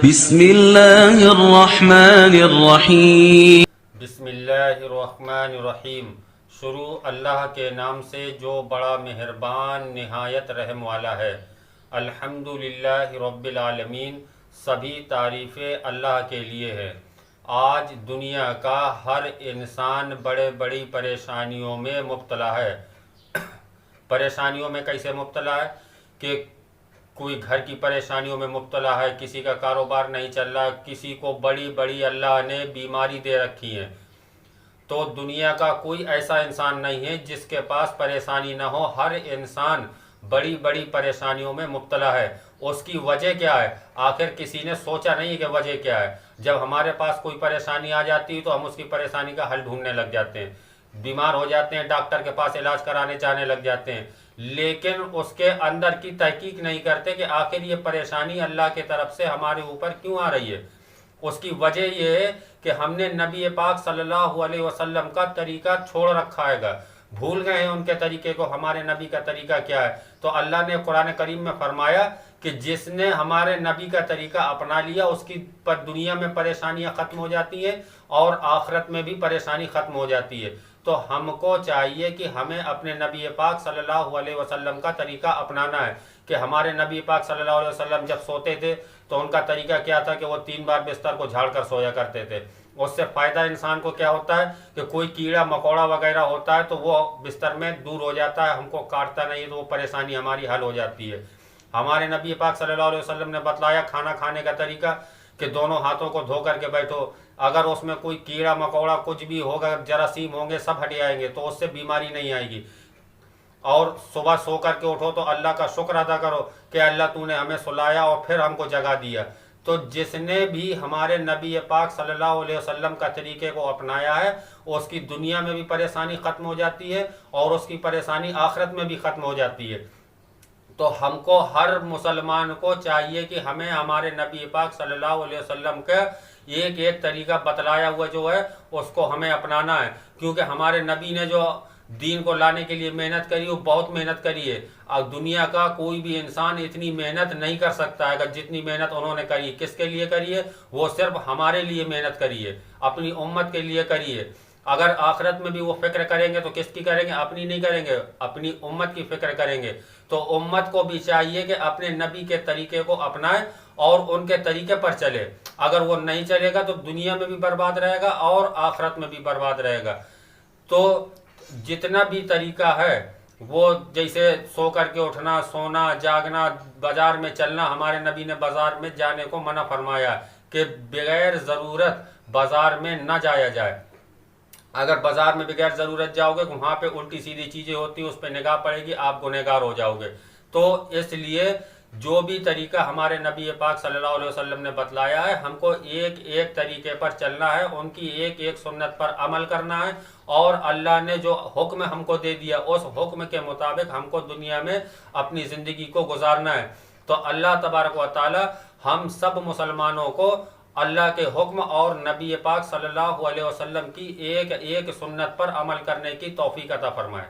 بسم اللہ الرحمن الرحیم بسم اللہ الرحمن الرحیم۔ شروع اللہ کے نام سے جو بڑا مہربان نہایت رحم والا ہے۔ الحمدللہ رب العالمین، سبھی تعریفیں اللہ کے لیے ہے۔ آج دنیا کا ہر انسان بڑے بڑی پریشانیوں میں مبتلا ہے۔ پریشانیوں میں کیسے مبتلا ہے کہ کوئی گھر کی پریشانیوں میں مبتلا ہے، کسی کا کاروبار نہیں چل رہا، کسی کو بڑی بڑی اللہ نے بیماری دے رکھی ہے۔ تو دنیا کا کوئی ایسا انسان نہیں ہے جس کے پاس پریشانی نہ ہو، ہر انسان بڑی بڑی پریشانیوں میں مبتلا ہے۔ اس کی وجہ کیا ہے؟ آخر کسی نے سوچا نہیں کہ وجہ کیا ہے۔ جب ہمارے پاس کوئی پریشانی آ جاتی ہے تو ہم اس کی پریشانی کا حل ڈھونڈنے لگ جاتے ہیں، بیمار ہو جاتے ہیں، ڈاکٹر کے پاس علاج کرانے جانے لگ جاتے ہیں، لیکن اس کے اندر کی تحقیق نہیں کرتے کہ آخر یہ پریشانی اللہ کی طرف سے ہمارے اوپر کیوں آ رہی ہے۔ اس کی وجہ یہ ہے کہ ہم نے نبی پاک صلی اللہ علیہ وسلم کا طریقہ چھوڑ رکھا ہے گا، بھول گئے ہیں ان کے طریقے کو۔ ہمارے نبی کا طریقہ کیا ہے؟ تو اللہ نے قرآن کریم میں فرمایا کہ جس نے ہمارے نبی کا طریقہ اپنا لیا اس کی دنیا میں پریشانیاں ختم ہو جاتی ہیں اور آخرت میں بھی پریشانی ختم ہو جاتی ہے۔ تو ہم کو چاہیے کہ ہمیں اپنے نبی پاک صلی اللہ علیہ وسلم کا طریقہ اپنانا ہے کہ ہمارے نبی پاک صلی اللہ علیہ وسلم جب سوتے تھے تو ان کا طریقہ کیا تھا کہ وہ 3 بار بستر کو جھاڑ کر سویا کرتے تھے۔ اس سے فائدہ انسان کو کیا ہوتا ہے کہ کوئی کیڑا مکوڑا وغیرہ ہوتا ہے تو وہ بستر میں دور ہو جاتا ہے، ہم کو کاٹتا نہیں، تو وہ پریشانی ہماری حل ہو جاتی ہے۔ ہمارے نبی پاک صلی اللہ علیہ وسلم نے بتلایا کھانا کھانے کا طریقہ کہ دونوں ہاتھوں کو دھو کر کے بیٹھو، اگر اس میں کوئی کیڑا مکوڑا کچھ بھی ہوگا، جراثیم ہوں گے، سب ہٹ جائیں گے تو اس سے بیماری نہیں آئے گی۔ اور صبح سو کر کے اٹھو تو اللہ کا شکر ادا کرو کہ اللہ تو نے ہمیں سلایا اور پھر ہم کو جگا دیا۔ تو جس نے بھی ہمارے نبی پاک صلی اللہ علیہ وسلم کا طریقے کو اپنایا ہے اس کی دنیا میں بھی پریشانی ختم ہو جاتی ہے اور اس کی پریشانی آخرت میں بھی ختم ہو جاتی ہے۔ تو ہم کو ہر مسلمان کو چاہیے کہ ہمیں ہمارے نبی پاک صلی اللہ علیہ وسلم کا ایک ایک طریقہ بتلایا ہوا جو ہے اس کو ہمیں اپنانا ہے، کیونکہ ہمارے نبی نے جو دین کو لانے کے لیے محنت کری وہ بہت محنت کری ہے۔ اور دنیا کا کوئی بھی انسان اتنی محنت نہیں کر سکتا ہے جتنی محنت انہوں نے کری۔ کس کے لیے کری ہے؟ وہ صرف ہمارے لیے محنت کری ہے، اپنی امت کے لیے کری ہے۔ اگر آخرت میں بھی وہ فکر کریں گے تو کس کی کریں گے؟ اپنی نہیں کریں گے، اپنی امت کی فکر کریں گے۔ تو امت کو بھی چاہیے کہ اپنے نبی کے طریقے کو اپنائے اور ان کے طریقے پر چلے۔ اگر وہ نہیں چلے گا تو دنیا میں بھی برباد رہے گا اور آخرت میں بھی برباد رہے گا۔ تو جتنا بھی طریقہ ہے وہ جیسے سو کر کے اٹھنا، سونا، جاگنا، بازار میں چلنا، ہمارے نبی نے بازار میں جانے کو منع فرمایا کہ بغیر ضرورت بازار میں نہ جایا جائے۔ اگر بازار میں بغیر ضرورت جاؤ گے وہاں پہ الٹی سیدھی چیزیں ہوتی ہیں، اس پہ نگاہ پڑے گی، آپ گنہگار ہو جاؤ گے۔ تو اس لیے جو بھی طریقہ ہمارے نبی پاک صلی اللہ علیہ وسلم نے بتلایا ہے ہم کو ایک ایک طریقے پر چلنا ہے، ان کی ایک ایک سنت پر عمل کرنا ہے، اور اللہ نے جو حکم ہم کو دے دیا اس حکم کے مطابق ہم کو دنیا میں اپنی زندگی کو گزارنا ہے۔ تو اللہ تبارک و تعالی ہم سب مسلمانوں کو اللہ کے حکم اور نبی پاک صلی اللہ علیہ وسلم کی ایک ایک سنت پر عمل کرنے کی توفیق عطا فرمائے۔